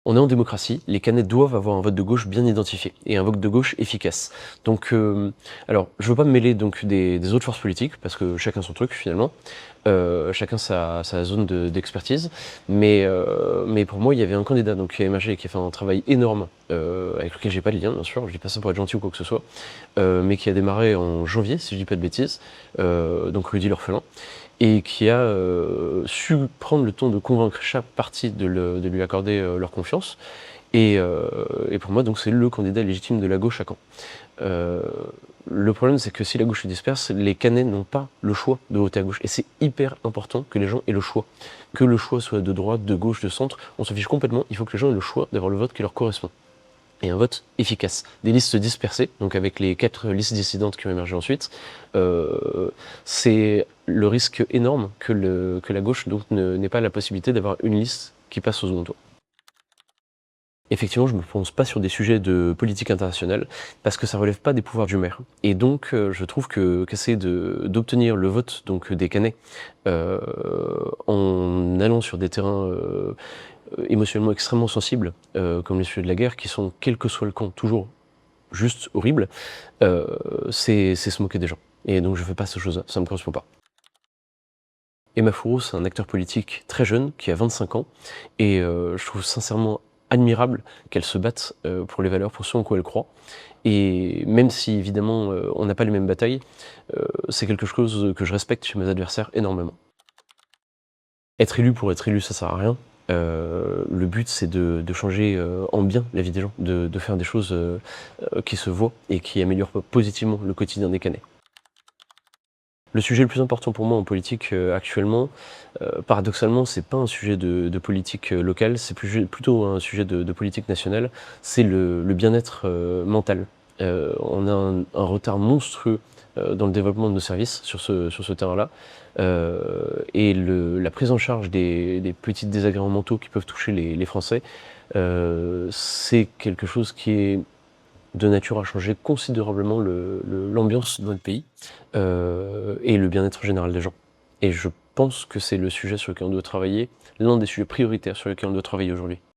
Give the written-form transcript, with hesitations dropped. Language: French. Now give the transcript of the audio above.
On est en démocratie, les canettes doivent avoir un vote de gauche bien identifié et un vote de gauche efficace. Donc, alors, je veux pas me mêler donc des autres forces politiques parce que chacun son truc finalement, chacun sa zone d'expertise. Mais pour moi, il y avait un candidat donc qui a émergé et qui a fait un travail énorme, avec lequel j'ai pas de lien bien sûr. Je dis pas ça pour être gentil ou quoi que ce soit, mais qui a démarré en janvier, si je dis pas de bêtises. Donc Rudy l'orphelin et qui a su prendre le temps de convaincre chaque partie de lui accorder leur confiance. Et pour moi, donc, c'est le candidat légitime de la gauche à Caen. Euh, le problème, c'est que si la gauche se disperse, les Canets n'ont pas le choix de voter à gauche. Et c'est hyper important que les gens aient le choix. Que le choix soit de droite, de gauche, de centre, on se fiche complètement. Il faut que les gens aient le choix d'avoir le vote qui leur correspond. Et un vote efficace. Des listes dispersées, donc avec les 4 listes dissidentes qui ont émergé ensuite, c'est le risque énorme que la gauche n'ait pas la possibilité d'avoir une liste qui passe au second tour. Effectivement, je ne me prononce pas sur des sujets de politique internationale parce que ça relève pas des pouvoirs du maire. Et donc, je trouve qu'essayer d'obtenir le vote donc des Canets en allant sur des terrains émotionnellement extrêmement sensibles, comme les sujets de la guerre, qui sont, quel que soit le camp, toujours juste horribles, c'est se moquer des gens. Et donc, je fais pas ces choses-là, ça me correspond pas. Emma Fourreau, c'est un acteur politique très jeune, qui a 25 ans, et je trouve sincèrement admirable qu'elle se batte pour les valeurs, pour ce en quoi elle croit. Et même si, évidemment, on n'a pas les mêmes batailles, c'est quelque chose que je respecte chez mes adversaires énormément. Être élu pour être élu, ça sert à rien. Le but, c'est de changer en bien la vie des gens, de faire des choses qui se voient et qui améliorent positivement le quotidien des Canets. Le sujet le plus important pour moi en politique actuellement, paradoxalement, c'est pas un sujet de politique locale, c'est plutôt un sujet de politique nationale, c'est le bien-être mental. On a un retard monstrueux dans le développement de nos services sur ce terrain-là, et la prise en charge des petits désagréments mentaux qui peuvent toucher les Français, c'est quelque chose qui est de nature à changer considérablement l'ambiance de notre pays et le bien-être général des gens. Et je pense que c'est le sujet sur lequel on doit travailler, l'un des sujets prioritaires sur lesquels on doit travailler aujourd'hui.